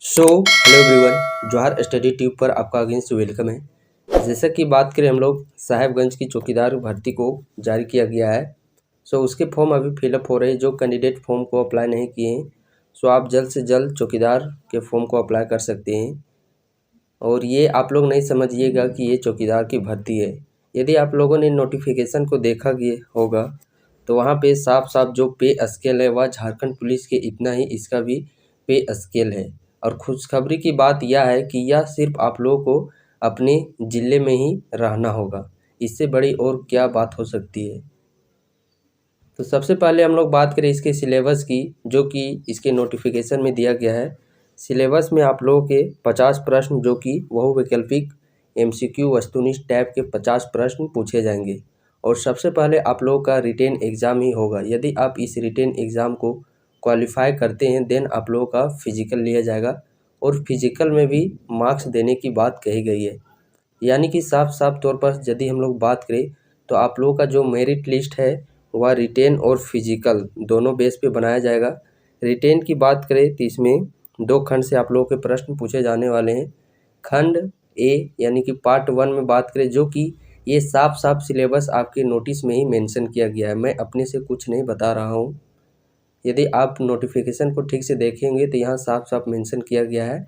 Hello everyone, जौहर study tube पर आपका again से वेलकम है। जैसा कि बात करें हम लोग साहेबगंज की चौकीदार भर्ती को जारी किया गया है। उसके फॉर्म अभी फिलअप हो रहे हैं। जो कैंडिडेट फॉर्म को अप्लाई नहीं किए हैं आप जल्द से जल्द चौकीदार के फॉर्म को अप्लाई कर सकते हैं। और ये आप लोग नहीं समझिएगा कि ये चौकीदार की भर्ती है। यदि आप लोगों ने नोटिफिकेशन को देखा गया होगा तो वहाँ पे साफ साफ जो पे स्केल है वह झारखंड पुलिस के इतना ही इसका भी पे स्केल है। और खुशखबरी की बात यह है कि यह सिर्फ आप लोगों को अपने ज़िले में ही रहना होगा। इससे बड़ी और क्या बात हो सकती है। तो सबसे पहले हम लोग बात करें इसके सिलेबस की, जो कि इसके नोटिफिकेशन में दिया गया है। सिलेबस में आप लोगों के 50 प्रश्न जो कि बहुवैकल्पिक MCQ वस्तुनिष्ठ टाइप के 50 प्रश्न पूछे जाएंगे। और सबसे पहले आप लोगों का रिटेन एग्ज़ाम ही होगा। यदि आप इस रिटेन एग्ज़ाम को क्वालिफाई करते हैं देन आप लोगों का फिजिकल लिया जाएगा। और फिजिकल में भी मार्क्स देने की बात कही गई है। यानी कि साफ साफ तौर पर यदि हम लोग बात करें तो आप लोगों का जो मेरिट लिस्ट है वह रिटेन और फिजिकल दोनों बेस पे बनाया जाएगा। रिटेन की बात करें तो इसमें 2 खंड से आप लोगों के प्रश्न पूछे जाने वाले हैं। खंड ए यानी कि पार्ट 1 में बात करें, जो कि ये साफ साफ सिलेबस आपके नोटिस में ही मेंशन किया गया है। मैं अपने से कुछ नहीं बता रहा हूँ। यदि आप नोटिफिकेशन को ठीक से देखेंगे तो यहाँ साफ साफ मेंशन किया गया है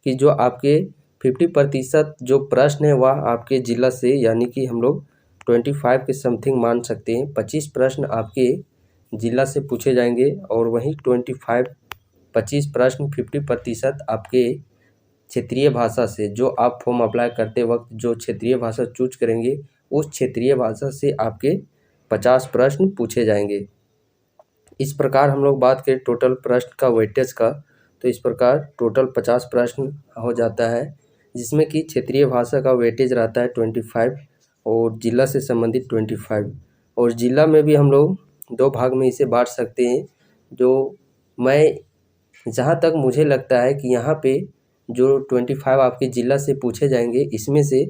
कि जो आपके 50% जो प्रश्न है वह आपके ज़िला से, यानी कि हम लोग 25 के समथिंग मान सकते हैं। 25 प्रश्न आपके ज़िला से पूछे जाएंगे और वहीं 25 प्रश्न 50% आपके क्षेत्रीय भाषा से, जो आप फॉर्म अप्लाई करते वक्त जो क्षेत्रीय भाषा चूज करेंगे उस क्षेत्रीय भाषा से आपके 50 प्रश्न पूछे जाएंगे। इस प्रकार हम लोग बात करें टोटल प्रश्न का वेटेज का, तो इस प्रकार टोटल 50 प्रश्न हो जाता है, जिसमें कि क्षेत्रीय भाषा का वेटेज रहता है 25 और जिला से संबंधित 25। और जिला में भी हम लोग 2 भाग में इसे बांट सकते हैं। जो मैं जहाँ तक मुझे लगता है कि यहाँ पे जो 25 आपके ज़िला से पूछे जाएंगे, इसमें से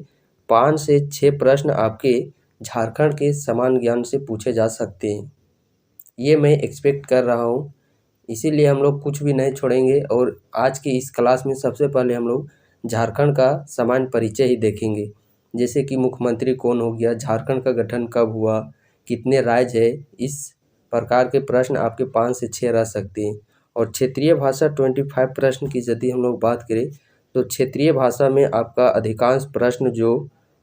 5 से 6 प्रश्न आपके झारखंड के समान ज्ञान से पूछे जा सकते हैं। ये मैं एक्सपेक्ट कर रहा हूँ। इसीलिए हम लोग कुछ भी नहीं छोड़ेंगे और आज की इस क्लास में सबसे पहले हम लोग झारखंड का सामान्य परिचय ही देखेंगे। जैसे कि मुख्यमंत्री कौन हो गया, झारखंड का गठन कब हुआ, कितने राज्य है, इस प्रकार के प्रश्न आपके 5 से 6 रह सकते हैं। और क्षेत्रीय भाषा 25 प्रश्न की यदि हम लोग बात करें तो क्षेत्रीय भाषा में आपका अधिकांश प्रश्न जो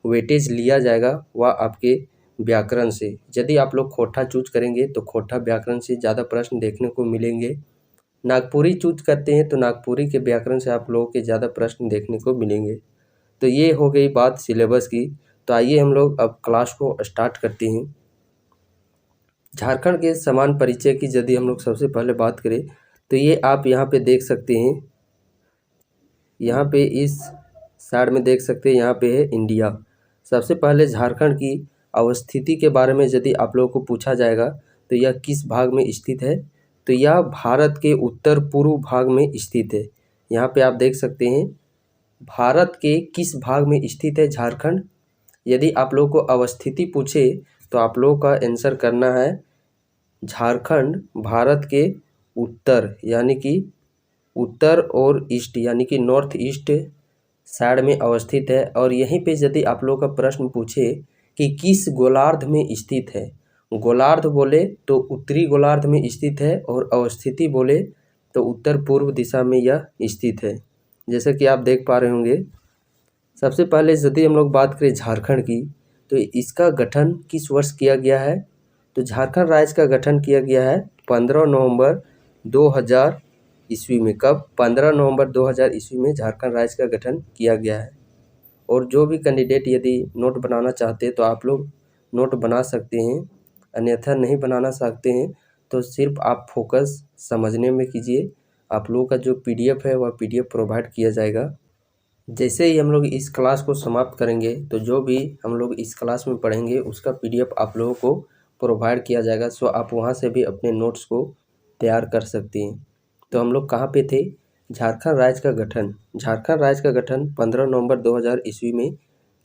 वेटेज लिया जाएगा वह आपके व्याकरण से। यदि आप लोग खोटा चूज करेंगे तो खोटा व्याकरण से ज़्यादा प्रश्न देखने को मिलेंगे। नागपुरी चूज करते हैं तो नागपुरी के व्याकरण से आप लोगों के ज़्यादा प्रश्न देखने को मिलेंगे। तो ये हो गई बात सिलेबस की। तो आइए हम लोग अब क्लास को स्टार्ट करते हैं। झारखंड के समान परिचय की यदि हम लोग सबसे पहले बात करें तो ये आप यहाँ पे देख सकते हैं। यहाँ पे इस साइड में देख सकते हैं, यहाँ पे है इंडिया। सबसे पहले झारखंड की अवस्थिति के बारे में यदि आप लोगों को पूछा जाएगा तो यह किस भाग में स्थित है, तो यह भारत के उत्तर पूर्व भाग में स्थित है। यहाँ पे आप देख सकते हैं भारत के किस भाग में स्थित है झारखंड। यदि आप लोगों को अवस्थिति पूछे तो आप लोगों का आंसर करना है झारखंड भारत के उत्तर, यानी कि उत्तर और ईस्ट यानी कि नॉर्थ ईस्ट साइड में अवस्थित है। और यहीं पे यदि आप लोगों का प्रश्न पूछे कि किस गोलार्ध में स्थित है, गोलार्ध बोले तो उत्तरी गोलार्ध में स्थित है और अवस्थिति बोले तो उत्तर पूर्व दिशा में यह स्थित है, जैसे कि आप देख पा रहे होंगे। सबसे पहले यदि हम लोग बात करें झारखंड की तो इसका गठन किस वर्ष किया गया है, तो झारखंड राज्य का गठन किया गया है 15 नवंबर 2000 ईस्वी में। कब? 15 नवंबर 2000 ईस्वी में झारखंड राज्य का गठन किया गया है। और जो भी कैंडिडेट यदि नोट बनाना चाहते हैं तो आप लोग नोट बना सकते हैं, अन्यथा नहीं बनाना चाहते हैं तो सिर्फ आप फोकस समझने में कीजिए। आप लोगों का जो PDF है वह PDF प्रोवाइड किया जाएगा। जैसे ही हम लोग इस क्लास को समाप्त करेंगे तो जो भी हम लोग इस क्लास में पढ़ेंगे उसका PDF आप लोगों को प्रोवाइड किया जाएगा। आप वहां से भी अपने नोट्स को तैयार कर सकते हैं। तो हम लोग कहाँ पे थे? झारखंड राज्य का गठन। झारखंड राज्य का गठन 15 नवंबर 2000 ईस्वी में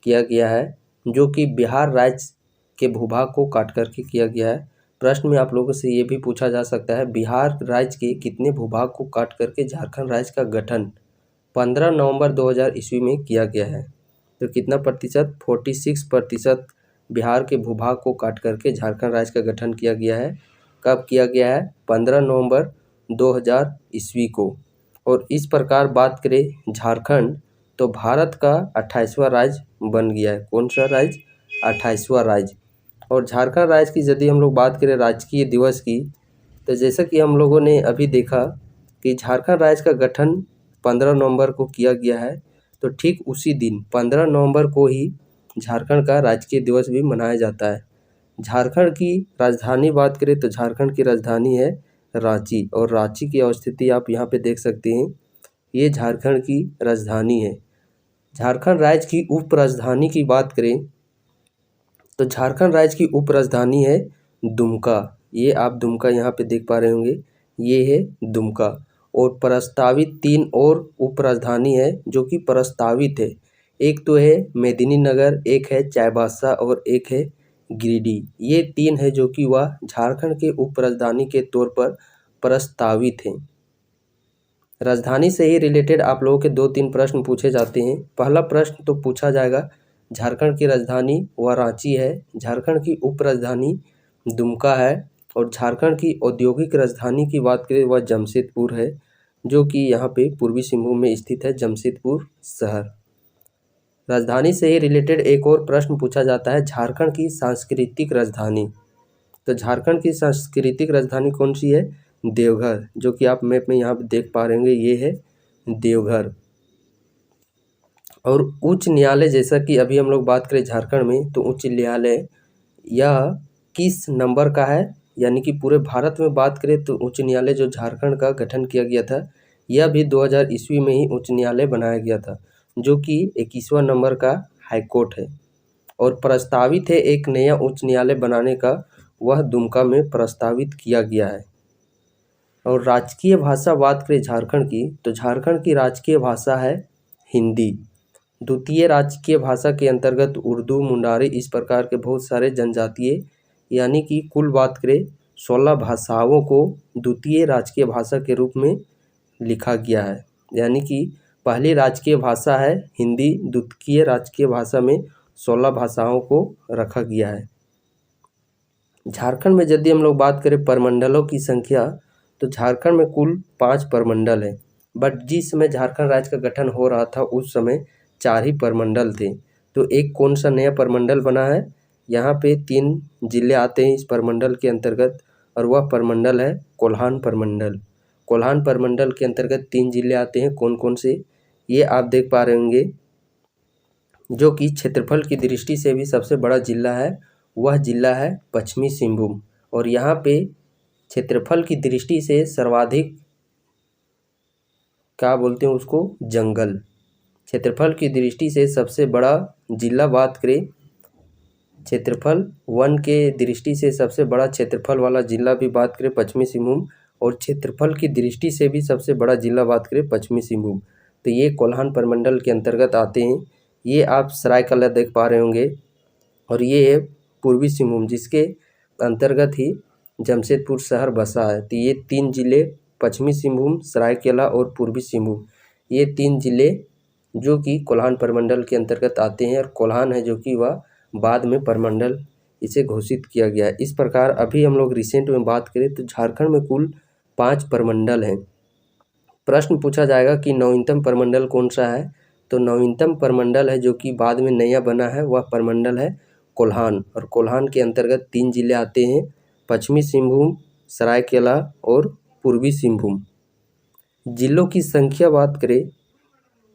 किया गया है, जो कि बिहार राज्य के भूभाग को काट करके किया गया है। प्रश्न में आप लोगों से ये भी पूछा जा सकता है बिहार राज्य के कितने भूभाग को काट करके झारखंड राज्य का गठन 15 नवंबर 2000 ईस्वी में किया गया है। तो कितना प्रतिशत? 46% बिहार के भूभाग को काट करके झारखंड राज्य का गठन किया गया है। कब किया गया है? 15 नवंबर 2000 ईस्वी को। और इस प्रकार बात करें झारखंड, तो भारत का 28वां राज्य बन गया है। कौन सा राज्य? 28वां राज्य। और झारखंड राज्य की यदि हम लोग बात करें राजकीय दिवस की, तो जैसा कि हम लोगों ने अभी देखा कि झारखंड राज्य का गठन 15 नवंबर को किया गया है, तो ठीक उसी दिन 15 नवंबर को ही झारखंड का राजकीय दिवस भी मनाया जाता है। झारखंड की राजधानी बात करें तो झारखंड की राजधानी है रांची, और रांची की अवस्थिति आप यहाँ पे देख सकते हैं, ये झारखंड की राजधानी है। झारखंड राज्य की उप राजधानी की बात करें तो झारखंड राज्य की उप राजधानी है दुमका। ये आप दुमका यहाँ पे देख पा रहे होंगे, ये है दुमका। और प्रस्तावित 3 और उप राजधानी है जो कि प्रस्तावित है। एक तो है मेदिनीनगर, एक है चाईबासा और एक है गिरिडीह। ये 3 है जो कि वह झारखंड के उप राजधानी के तौर पर प्रस्तावित हैं। राजधानी से ही रिलेटेड आप लोगों के 2-3 प्रश्न पूछे जाते हैं। पहला प्रश्न तो पूछा जाएगा, झारखंड की राजधानी वह रांची है, झारखंड की उप राजधानी दुमका है, और झारखंड की औद्योगिक राजधानी की बात करें वह जमशेदपुर है, जो कि यहाँ पे पूर्वी सिंहभूम में स्थित है, जमशेदपुर शहर। राजधानी से ही रिलेटेड एक और प्रश्न पूछा जाता है, झारखंड की सांस्कृतिक राजधानी। तो झारखंड की सांस्कृतिक राजधानी कौन सी है? देवघर, जो कि आप मैप में यहाँ पे देख पा रहे होंगे, ये है देवघर। और उच्च न्यायालय, जैसा कि अभी हम लोग बात करें झारखंड में, तो उच्च न्यायालय यह किस नंबर का है? यानी कि पूरे भारत में बात करें तो उच्च न्यायालय जो झारखंड का गठन किया गया था, यह भी 2000 ईस्वी में ही उच्च न्यायालय बनाया गया था, जो कि 21वां नंबर का हाईकोर्ट है। और प्रस्तावित है एक नया उच्च न्यायालय बनाने का, वह दुमका में प्रस्तावित किया गया है। और राजकीय भाषा बात करें झारखंड की, तो झारखंड की राजकीय भाषा है हिंदी। द्वितीय राजकीय भाषा के अंतर्गत उर्दू, मुंडारी, इस प्रकार के बहुत सारे जनजातीय, यानी कि कुल बात करें 16 भाषाओं को द्वितीय राजकीय भाषा के रूप में लिखा गया है। यानी कि पहली राजकीय भाषा है हिंदी, द्वितीय राजकीय भाषा में 16 भाषाओं को रखा गया है। झारखंड में यदि हम लोग बात करें परमंडलों की संख्या, तो झारखंड में कुल 5 परमंडल हैं। बट जिस समय झारखंड राज्य का गठन हो रहा था उस समय 4 ही परमंडल थे। तो एक कौन सा नया परमंडल बना है? यहाँ पे 3 जिले आते हैं इस परमंडल के अंतर्गत, और वह परमंडल है कोल्हान परमंडल। कोल्हान परमंडल के अंतर्गत 3 जिले आते हैं। कौन कौन से? ये आप देख पा रहे होंगे, जो कि क्षेत्रफल की दृष्टि से भी सबसे बड़ा जिला है, वह जिला है पश्चिमी सिंहभूम। और यहाँ पे क्षेत्रफल की दृष्टि से सर्वाधिक, क्या बोलते हैं उसको, जंगल। क्षेत्रफल की दृष्टि से सबसे बड़ा जिला बात करें, क्षेत्रफल वन के दृष्टि से सबसे बड़ा क्षेत्रफल वाला जिला भी बात करें पश्चिमी सिंहभूम, और क्षेत्रफल की दृष्टि से भी सबसे बड़ा जिला बात करें पश्चिमी सिंहभूम, तो ये कोल्हान परमंडल के अंतर्गत आते हैं। ये आप सरायकेला देख पा रहे होंगे, और ये है पूर्वी सिंहभूम, जिसके अंतर्गत ही जमशेदपुर शहर बसा है। तो ये 3 जिले पश्चिमी सिंहभूम, सरायकेला और पूर्वी सिंहभूम, ये 3 जिले जो कि कोल्हान परमंडल के अंतर्गत आते हैं। और कोल्हान है जो कि वह बाद में परमंडल इसे घोषित किया गया है। इस प्रकार अभी हम लोग रिसेंट में बात करें तो झारखंड में कुल 5 परमंडल हैं। प्रश्न पूछा जाएगा कि नवीनतम परमंडल कौन सा है? तो नवीनतम परमंडल है जो कि बाद में नया बना है, वह परमंडल है कोल्हान। और कोल्हान के अंतर्गत 3 जिले आते हैं, पश्चिमी सिंहभूम, सरायकेला और पूर्वी सिंहभूम। जिलों की संख्या बात करें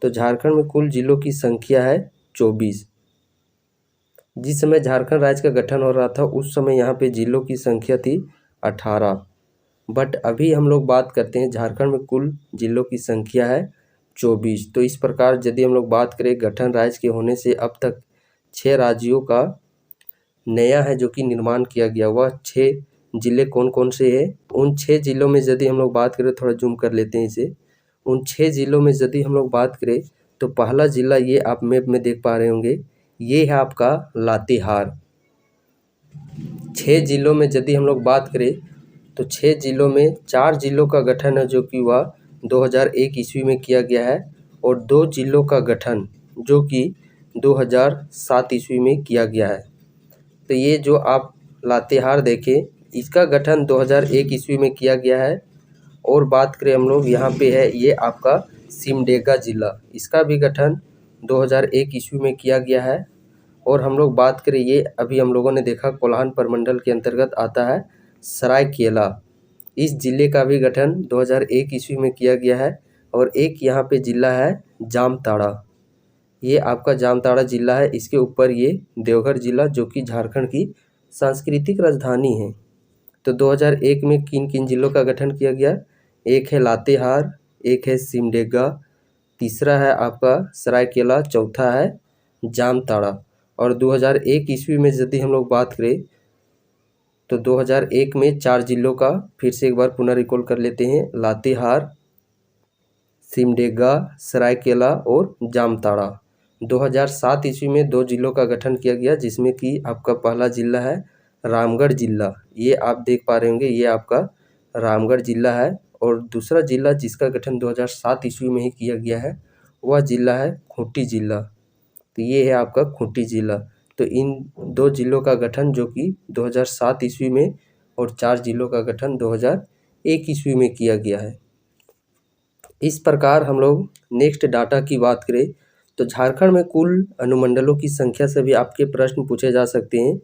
तो झारखंड में कुल जिलों की संख्या है 24। जिस समय झारखंड राज्य का गठन हो रहा था उस समय यहाँ पे जिलों की संख्या थी 18। बट अभी हम लोग बात करते हैं झारखंड में कुल जिलों की संख्या है 24। तो इस प्रकार यदि हम लोग बात करें गठन राज्य के होने से अब तक 6 राज्यों का नया है जो कि निर्माण किया गया, वह 6 जिले कौन कौन से हैं? उन 6 जिलों में यदि हम लोग बात करें, थोड़ा जूम कर लेते हैं इसे, उन 6 जिलों में यदि हम लोग बात करें तो पहला जिला, ये आप मैप में देख पा रहे होंगे, ये है आपका लातेहार। 6 जिलों में यदि हम लोग बात करें तो 6 जिलों में 4 जिलों का गठन है जो कि वह 2001 ईस्वी में किया गया है, और 2 जिलों का गठन जो कि 2007 ईस्वी में किया गया है। तो ये जो आप लातेहार देखें, इसका गठन 2001 ईस्वी में किया गया है। और बात करें हम लोग, यहाँ पे है ये आपका सिमडेगा जिला, इसका भी गठन 2001 ईस्वी में किया गया है। और हम लोग बात करें, ये अभी हम लोगों ने देखा कोल्हान प्रमंडल के अंतर्गत आता है सरायकेला, इस जिले का भी गठन 2001 ईस्वी में किया गया है। और एक यहाँ पे जिला है जामताड़ा, ये आपका जामताड़ा जिला है, इसके ऊपर ये देवघर जिला जो कि झारखंड की सांस्कृतिक राजधानी है। तो 2001 में किन किन जिलों का गठन किया गया? एक है लातेहार, एक है सिमडेगा, तीसरा है आपका सरायकेला, चौथा है जामताड़ा। और 2001 ईस्वी में यदि हम लोग बात करें तो 2001 में 4 जिलों का फिर से एक बार पुनः रिकॉल कर लेते हैं, लातेहार, सिमडेगा, सरायकेला और जामताड़ा। 2007 ईस्वी में 2 जिलों का गठन किया गया, जिसमें कि आपका पहला जिला है रामगढ़ जिला, ये आप देख पा रहे होंगे, ये आपका रामगढ़ जिला है। और दूसरा जिला जिसका गठन 2007 ईस्वी में ही किया गया है वह जिला है खूंटी जिला, तो ये है आपका खूंटी जिला। तो इन 2 जिलों का गठन जो कि 2007 ईस्वी में और 4 जिलों का गठन 2001 ईस्वी में किया गया है। इस प्रकार हम लोग नेक्स्ट डाटा की बात करें तो झारखंड में कुल अनुमंडलों की संख्या से भी आपके प्रश्न पूछे जा सकते हैं।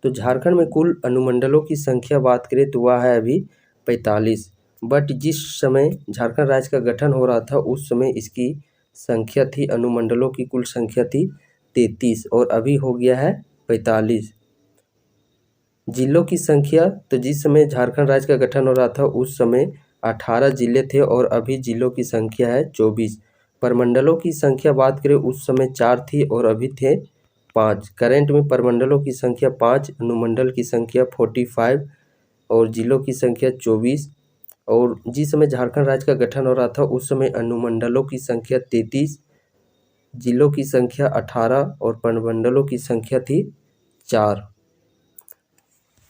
तो झारखंड में कुल अनुमंडलों की संख्या बात करें तो वह है अभी 45, बट जिस समय झारखंड राज्य का गठन हो रहा था उस समय इसकी संख्या थी, अनुमंडलों की कुल संख्या थी 33 और अभी हो गया है 45। जिलों की संख्या, तो जिस समय झारखंड राज्य का गठन हो रहा था उस समय 18 जिले थे और अभी जिलों की संख्या है 24। प्रमंडलों की संख्या बात करें उस समय 4 थी और अभी थे 5। करेंट में प्रमंडलों की संख्या 5, अनुमंडल की संख्या 45 और जिलों की संख्या 24। और जिस समय झारखंड राज्य का गठन हो रहा था उस समय अनुमंडलों की संख्या 33, जिलों की संख्या 18 और प्रमंडलों की संख्या थी 4।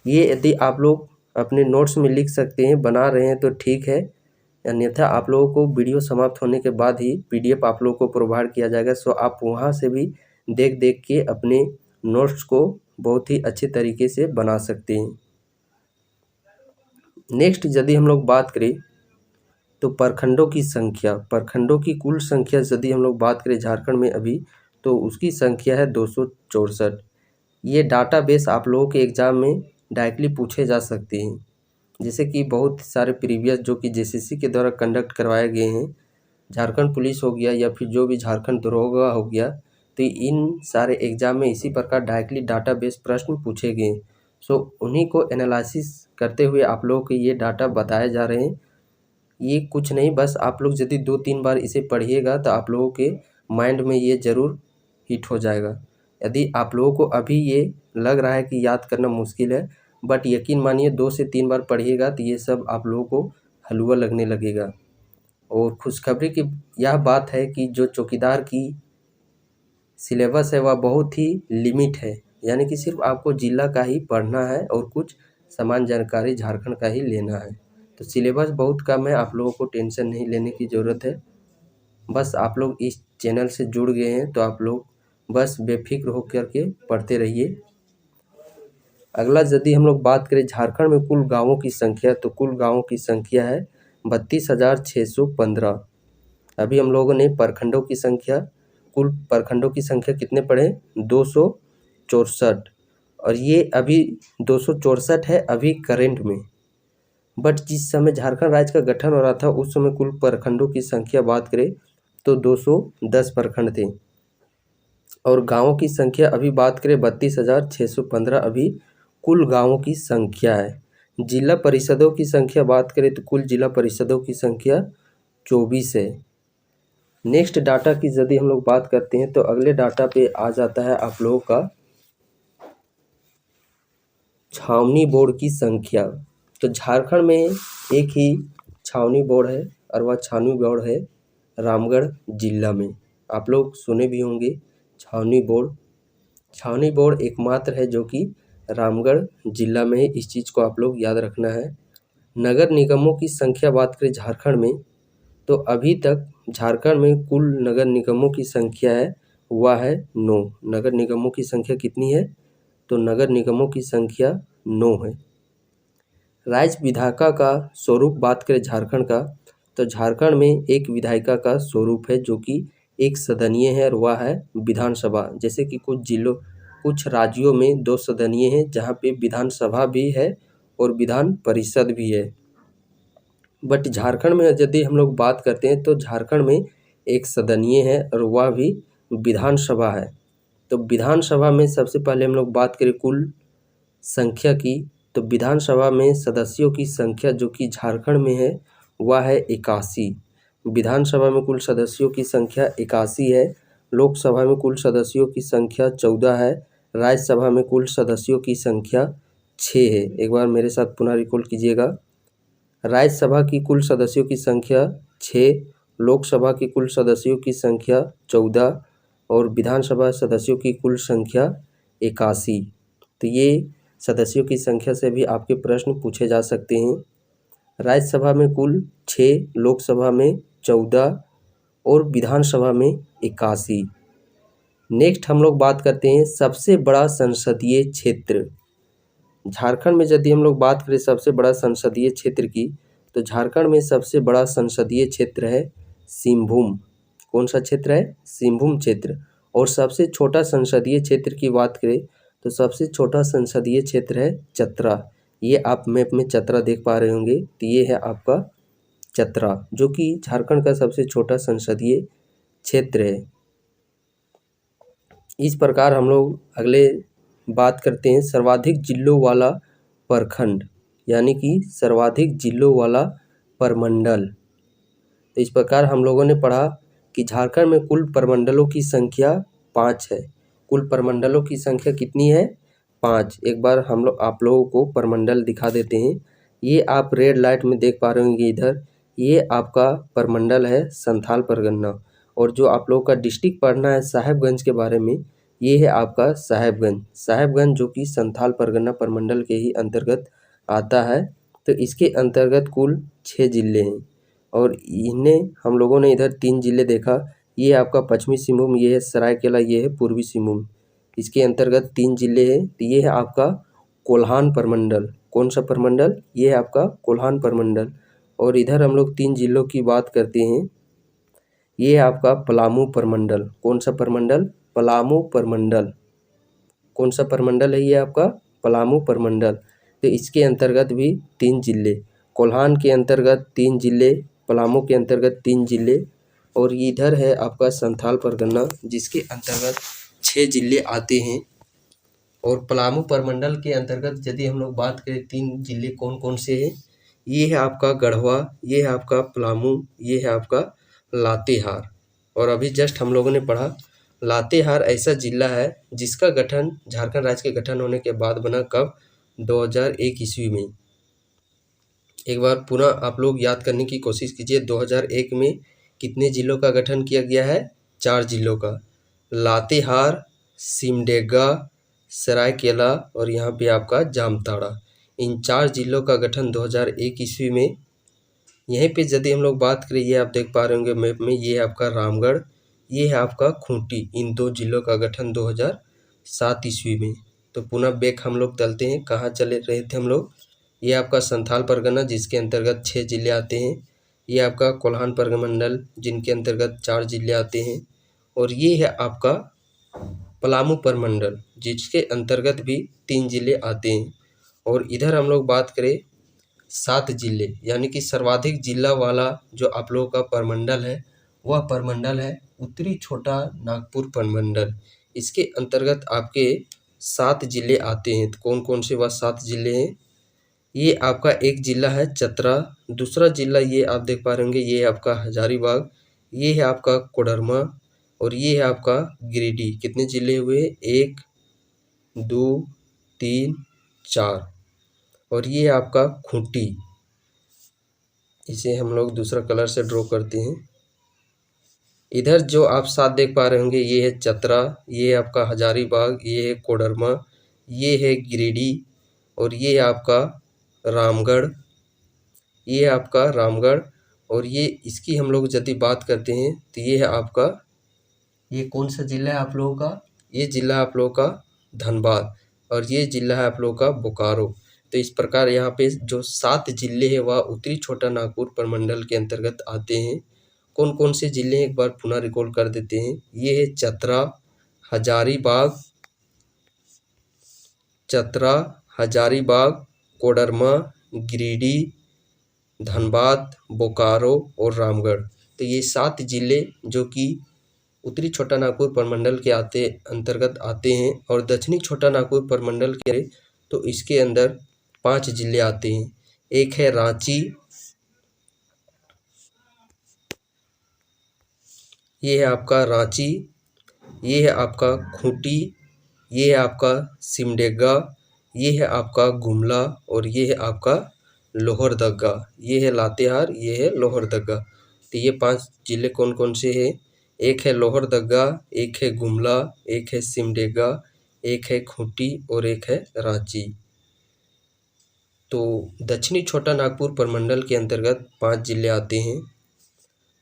ये यदि आप लोग अपने नोट्स में लिख सकते हैं, बना रहे हैं तो ठीक है, अन्यथा आप लोगों को वीडियो समाप्त होने के बाद ही PDF आप लोगों को प्रोवाइड किया जाएगा। सो आप वहां से भी देख देख के अपने नोट्स को बहुत ही अच्छे तरीके से बना सकते हैं। नेक्स्ट यदि हम लोग बात करें तो प्रखंडों की संख्या, प्रखंडों की कुल संख्या यदि हम लोग बात करें झारखंड में अभी तो उसकी संख्या है 264। ये डाटाबेस आप लोगों के एग्ज़ाम में डायरेक्टली पूछे जा सकते हैं, जैसे कि बहुत सारे प्रीवियस जो कि JCC के द्वारा कंडक्ट करवाए गए हैं, झारखंड पुलिस हो गया या फिर जो भी झारखंड दरोगा हो गया, तो इन सारे एग्ज़ाम में इसी प्रकार डायरेक्टली डाटाबेस प्रश्न पूछे गए। सो उन्हीं को एनालिसिस करते हुए आप लोगों को ये डाटा बताए जा रहे हैं। ये कुछ नहीं, बस आप लोग यदि 2-3 बार इसे पढ़िएगा तो आप लोगों के माइंड में ये ज़रूर हिट हो जाएगा। यदि आप लोगों को अभी ये लग रहा है कि याद करना मुश्किल है, बट यकीन मानिए 2 से 3 बार पढ़िएगा तो ये सब आप लोगों को हलवा लगने लगेगा। और खुशखबरी की यह बात है कि जो चौकीदार की सिलेबस है वह बहुत ही लिमिट है, यानी कि सिर्फ आपको जिला का ही पढ़ना है और कुछ सामान्य जानकारी झारखंड का ही लेना है। तो सिलेबस बहुत कम है, आप लोगों को टेंशन नहीं लेने की ज़रूरत है। बस आप लोग इस चैनल से जुड़ गए हैं तो आप लोग बस बेफिक्र होकर के पढ़ते रहिए। अगला यदि हम लोग बात करें झारखंड में कुल गांवों की संख्या, तो कुल गांवों की संख्या है 32,615। अभी हम लोगों ने प्रखंडों की संख्या, कुल प्रखंडों की संख्या कितने पढ़े? 264, और ये अभी 264 है अभी करेंट में। बट जिस समय झारखंड राज्य का गठन हो रहा था उस समय कुल प्रखंडों की संख्या बात करें तो 210 प्रखंड थे। और गांवों की संख्या अभी बात करें 32,615 अभी कुल गांवों की संख्या है। जिला परिषदों की संख्या बात करें तो कुल जिला परिषदों की संख्या 24 है। नेक्स्ट डाटा की यदि हम लोग बात करते हैं तो अगले डाटा पे आ जाता है आप लोगों का छावनी बोर्ड की संख्या। तो झारखंड में एक ही छावनी बोर्ड है और वह छावनी बोर्ड है रामगढ़ जिला में। आप लोग सुने भी होंगे छावनी बोर्ड। छावनी बोर्ड एकमात्र है जो कि रामगढ़ जिला में है, इस चीज़ को आप लोग याद रखना है। नगर निगमों की संख्या बात करें झारखंड में तो अभी तक झारखंड में कुल नगर निगमों की संख्या है वह है 9। नगर निगमों की संख्या कितनी है? तो नगर निगमों की संख्या 9 है। राज्य विधायिका का स्वरूप बात करें झारखंड का, तो झारखंड में एक विधायिका का स्वरूप है जो कि एक सदनीय है और वह है विधानसभा। जैसे कि कुछ राज्यों में 2 सदनीय हैं जहाँ पे विधानसभा भी है और विधान परिषद भी है। बट झारखंड में यदि हम लोग बात करते हैं तो झारखंड में एक सदनीय है और वह भी विधानसभा है। तो विधानसभा में सबसे पहले हम लोग बात करें कुल संख्या की, तो विधानसभा में सदस्यों की संख्या जो कि झारखंड में है वह है 81। विधानसभा में कुल सदस्यों की संख्या 81 है। लोकसभा में कुल सदस्यों की संख्या 14 है। राज्यसभा में कुल सदस्यों की संख्या 6 है। एक बार मेरे साथ पुनः रिकॉल कीजिएगा। राज्यसभा की कुल सदस्यों की संख्या 6, लोकसभा की कुल सदस्यों की संख्या 14 और विधानसभा सदस्यों की कुल संख्या 81। तो ये सदस्यों की संख्या से भी आपके प्रश्न पूछे जा सकते हैं। राज्यसभा में कुल 6, लोकसभा में 14 और विधानसभा में 81। नेक्स्ट हम लोग बात करते हैं सबसे बड़ा संसदीय क्षेत्र। झारखंड में यदि हम लोग बात करें सबसे बड़ा संसदीय क्षेत्र की, तो झारखंड में सबसे बड़ा संसदीय क्षेत्र है सिंहभूम। कौन सा क्षेत्र है? सिंहभूम क्षेत्र। और सबसे छोटा संसदीय क्षेत्र की बात करें तो सबसे छोटा संसदीय क्षेत्र है चतरा। ये आप मैप में चतरा देख पा रहे होंगे, तो ये है आपका चतरा जो कि झारखंड का सबसे छोटा संसदीय क्षेत्र है। इस प्रकार हम लोग अगले बात करते हैं सर्वाधिक जिलों वाला प्रखंड, यानी कि सर्वाधिक जिलों वाला प्रमंडल। तो इस प्रकार हम लोगों ने पढ़ा कि झारखंड में कुल प्रमंडलों की संख्या 5 है। कुल प्रमंडलों की संख्या कितनी है? 5। एक बार आप लोगों को प्रमंडल दिखा देते हैं। ये आप रेड लाइट में देख पा रहे होंगे इधर, ये आपका प्रमंडल है संथाल परगना। और जो आप लोगों का डिस्ट्रिक्ट पढ़ना है साहेबगंज के बारे में, ये है आपका साहेबगंज जो कि संथाल परगना प्रमंडल के ही अंतर्गत आता है। तो इसके अंतर्गत कुल 6 जिले हैं और इन्हें हम लोगों ने इधर 3 जिले देखा। ये आपका पश्चिमी सिंहभूम, ये है सरायकेला, ये है पूर्वी सिंहभूम। इसके अंतर्गत 3 जिले हैं। तो ये है आपका कोल्हान प्रमंडल। कौन सा प्रमंडल? ये है आपका कोल्हान प्रमंडल। और इधर हम लोग 3 जिलों की बात करते हैं। ये है आपका पलामू प्रमंडल। कौन सा प्रमंडल? पलामू प्रमंडल। कौन सा प्रमंडल है ये आपका? पलामू प्रमंडल। तो इसके अंतर्गत भी 3 जिले, कोल्हान के अंतर्गत 3 जिले, पलामू के अंतर्गत 3 जिले और इधर है आपका संथाल परगना जिसके अंतर्गत 6 जिले आते हैं। और पलामू प्रमंडल के अंतर्गत यदि हम लोग बात करें 3 जिले कौन कौन से हैं, ये है आपका गढ़वा, ये है आपका पलामू, ये है आपका लातेहार। और अभी जस्ट हम लोगों ने पढ़ा लातेहार ऐसा जिला है जिसका गठन झारखंड राज्य के गठन होने के बाद बना। कब? 2001 ईस्वी में। एक बार पुनः आप लोग याद करने की कोशिश कीजिए। 2001 में कितने जिलों का गठन किया गया है? 4 जिलों का। लातेहार, सिमडेगा, सरायकेला और यहाँ पे आपका जामताड़ा। इन 4 जिलों का गठन 2001 ईस्वी में। यहीं पे यदि हम लोग बात करें, ये आप देख पा रहे होंगे मैप में, ये है आपका रामगढ़, ये है आपका खूंटी। इन 2 जिलों का गठन 2007 ईस्वी में। तो पुनः बैक हम लोग चलते हैं, कहाँ चले रहे थे हम लोग? ये आपका संथाल परगना जिसके अंतर्गत 6 जिले आते हैं। ये आपका कोल्हान प्रमंडल जिनके अंतर्गत 4 जिले आते हैं। और ये है आपका पलामू प्रमंडल जिसके अंतर्गत भी 3 जिले आते हैं। और इधर हम लोग बात करें 7 जिले, यानी कि सर्वाधिक जिला वाला जो आप लोगों का प्रमंडल है वह प्रमंडल है उत्तरी छोटा नागपुर प्रमंडल। इसके अंतर्गत आपके 7 जिले आते हैं। तो कौन कौन से वह 7 जिले हैं? ये आपका एक जिला है चतरा, दूसरा जिला ये आप देख पा रहे होंगे, ये है आपका हजारीबाग, ये है आपका कोडरमा और ये है आपका गिरिडीह। कितने जिले हुए? 1, 2, 3, 4। और ये है आपका खूंटी, इसे हम लोग दूसरा कलर से ड्रॉ करते हैं। इधर जो आप 7 देख पा रहे होंगे, ये है चतरा, ये है आपका हजारीबाग, ये है कोडरमा, ये है गिरिडीह और ये है आपका रामगढ़, ये है आपका रामगढ़ और ये इसकी हम लोग यदि बात करते हैं तो ये है आपका, ये कौन सा जिला है आप लोगों का, ये जिला है आप लोगों का धनबाद और ये जिला है आप लोगों का बोकारो। तो इस प्रकार यहाँ पे जो 7 जिले हैं वह उत्तरी छोटा नागपुर प्रमंडल के अंतर्गत आते हैं। कौन कौन से जिले हैं एक बार पुनः रिकॉल कर देते हैं। ये है चतरा, हजारीबाग, कोडरमा, गिरिडीह, धनबाद, बोकारो और रामगढ़। तो ये 7 जिले जो कि उत्तरी छोटा नागपुर प्रमंडल के अंतर्गत आते हैं और दक्षिणी छोटा नागपुर प्रमंडल के तो इसके अंदर 5 जिले आते हैं। एक है रांची, ये है आपका रांची, ये है आपका खूंटी, ये है आपका सिमडेगा, ये है आपका गुमला और ये है आपका लोहरदगा, ये है लातेहार, ये है लोहरदगा। तो ये 5 जिले कौन कौन से हैं। एक है लोहरदगा, एक है गुमला, एक है सिमडेगा, एक है खूंटी और एक है रांची। तो दक्षिणी छोटा नागपुर प्रमंडल के अंतर्गत 5 जिले आते हैं।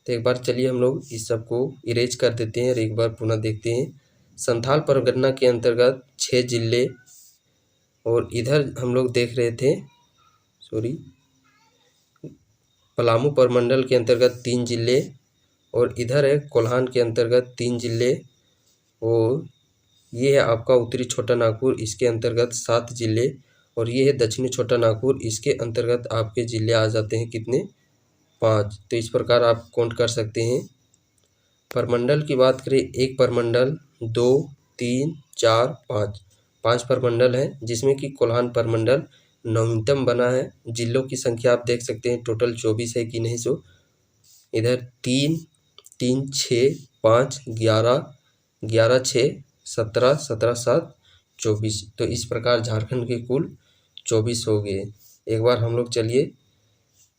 तो एक बार चलिए हम लोग इस सब को इरेज कर देते हैं और एक बार पुनः देखते हैं। संथाल परगना के अंतर्गत 6 जिले और इधर हम लोग देख रहे थे पलामू प्रमंडल के अंतर्गत 3 जिले और इधर है कोल्हान के अंतर्गत 3 जिले और ये है आपका उत्तरी छोटा नागपुर, इसके अंतर्गत 7 जिले और ये है दक्षिणी छोटा नागपुर, इसके अंतर्गत आपके जिले आ जाते हैं कितने, 5। तो इस प्रकार आप काउंट कर सकते हैं। परमंडल की बात करें, एक परमंडल, 2, 3, 4, 5 परमंडल है जिसमें कि कोल्हान परमंडल नवीनतम बना है। जिलों की संख्या आप देख सकते हैं टोटल 24 है कि नहीं। सो इधर 3, 3, 6, 5, 11, 11, 6, 17, 17, 7, 24। तो इस प्रकार झारखंड के कुल 24 हो गए। एक बार हम लोग चलिए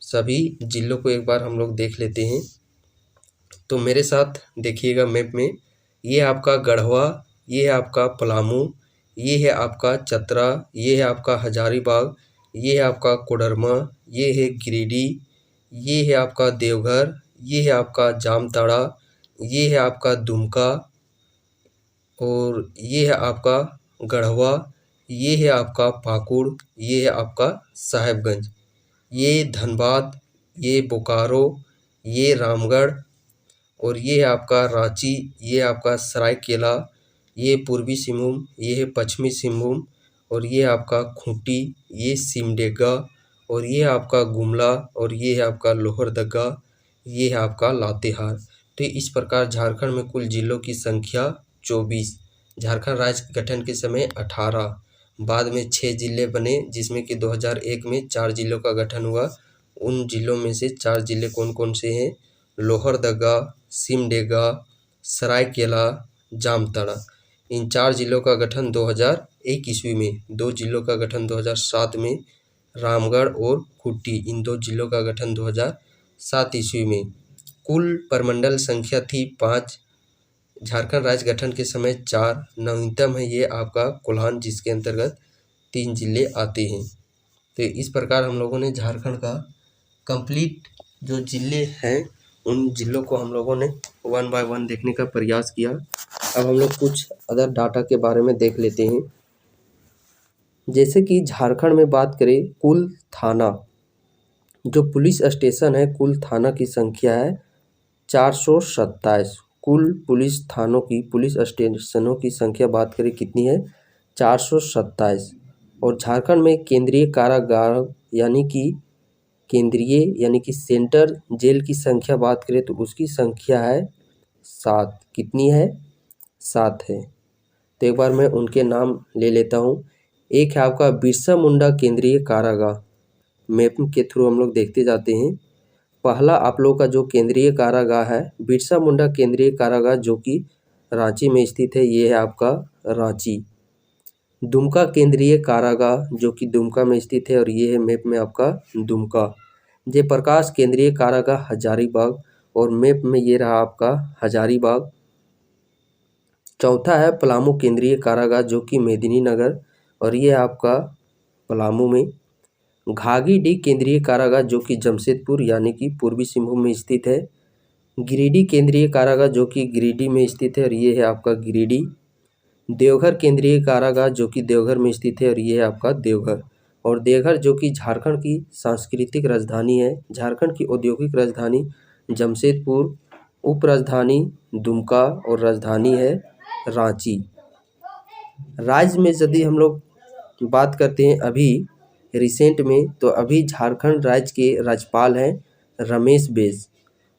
सभी जिलों को एक बार हम लोग देख लेते हैं। तो मेरे साथ देखिएगा मैप में, ये है आपका गढ़वा, ये है आपका पलामू, ये है आपका चतरा, ये है आपका हजारीबाग, ये है आपका कोडरमा, ये है गिरिडीह, ये है आपका देवघर, ये है आपका जामताड़ा, ये है आपका दुमका और ये है आपका गढ़वा, ये है आपका पाकुड़, ये है आपका साहेबगंज, ये धनबाद, ये बोकारो, ये रामगढ़ और ये है आपका रांची, ये आपका सरायकेला, ये पूर्वी सिंहभूम, ये है पश्चिमी सिंहभूम और ये है आपका खूंटी, ये सिमडेगा और ये है आपका गुमला और ये है आपका लोहरदगा, ये है आपका लातेहार। तो इस प्रकार झारखंड में कुल जिलों की संख्या 24। झारखंड राज्य गठन के समय 18, बाद में 6 जिले बने जिसमें कि 2001 में 4 जिलों का गठन हुआ। उन जिलों में से 4 जिले कौन कौन से हैं, लोहरदगा, सिमडेगा, सरायकेला, जामताड़ा। इन 4 जिलों का गठन 2001 ईस्वी में, 2 जिलों का गठन 2007 में, रामगढ़ और खूंटी इन 2 जिलों का गठन 2007 ईस्वी में। कुल परमंडल संख्या थी 5। झारखंड राज्य गठन के समय 4, नवीनतम है ये आपका कोल्हान जिसके अंतर्गत 3 जिले आते हैं। तो इस प्रकार हम लोगों ने झारखंड का कंप्लीट जो जिले हैं उन जिलों को हम लोगों ने 1 बाय 1 देखने का प्रयास किया। अब हम लोग कुछ अदर डाटा के बारे में देख लेते हैं। जैसे कि झारखंड में बात करें, कुल थाना जो पुलिस स्टेशन है, कुल थाना की संख्या है 427। कुल पुलिस थानों की, पुलिस स्टेशनों की संख्या बात करें कितनी है, 427। और झारखंड में केंद्रीय कारागार यानी कि सेंटर जेल की संख्या बात करें तो उसकी संख्या है 7। कितनी है, 7 है। तो एक बार मैं उनके नाम ले लेता हूँ। एक है आपका बिरसा मुंडा केंद्रीय कारागार, मैप के थ्रू हम लोग देखते जाते हैं। पहला आप लोग का जो केंद्रीय कारागार है बिरसा मुंडा केंद्रीय कारागार जो कि रांची में स्थित है, ये है आपका रांची। दुमका केंद्रीय कारागार जो कि दुमका में स्थित है और ये है मैप में आपका दुमका। जयप्रकाश केंद्रीय कारागार हजारीबाग और मैप में ये रहा आपका हजारीबाग। चौथा है पलामू केंद्रीय कारागार जो कि मेदिनीनगर और ये आपका पलामू में। घाघीडीह केंद्रीय कारागार जो कि जमशेदपुर यानी कि पूर्वी सिंहभूम में स्थित है। गिरिडीह केंद्रीय कारागार जो कि गिरिडीह में स्थित है और ये है आपका गिरिडीह। देवघर केंद्रीय कारागार जो कि देवघर में स्थित है और ये है आपका देवघर। और देवघर जो कि झारखंड की सांस्कृतिक राजधानी है। झारखंड की औद्योगिक राजधानी जमशेदपुर, उप राजधानी दुमका और राजधानी है रांची। राज्य में यदि हम लोग बात करते हैं अभी रिसेंट में, तो अभी झारखंड राज्य के राज्यपाल हैं रमेश बैस।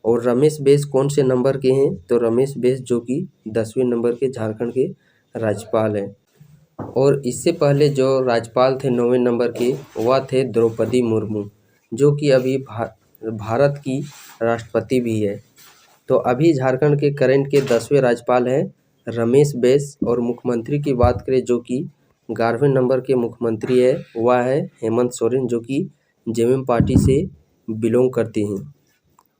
और रमेश बैस कौन से नंबर के हैं? तो रमेश बैस जो कि 10वें नंबर के झारखंड के राज्यपाल हैं। और इससे पहले जो राज्यपाल थे 9वें नंबर के, वह थे द्रौपदी मुर्मू, जो कि अभी भारत की राष्ट्रपति भी है। तो अभी झारखंड के करंट के 10वें राज्यपाल हैं रमेश बैस। और मुख्यमंत्री की बात करें जो कि 11वें नंबर के मुख्यमंत्री है, वह है हेमंत सोरेन, जो कि जेएमएम पार्टी से बिलोंग करते हैं।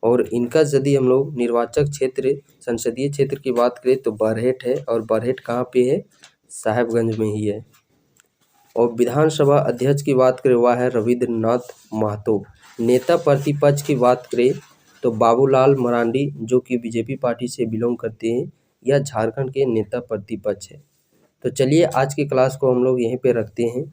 और इनका यदि हम लोग निर्वाचक क्षेत्र, संसदीय क्षेत्र की बात करें तो बरहेट है। और बरहेट कहाँ पे है? साहेबगंज में ही है। और विधानसभा अध्यक्ष की बात करें वह है रविंद्रनाथ महतो। नेता प्रतिपक्ष की बात करें तो बाबूलाल मरांडी, जो कि बीजेपी पार्टी से बिलोंग करते हैं। यह झारखंड के नेता प्रतिपक्ष है। तो चलिए आज की क्लास को हम लोग यहीं पे रखते हैं।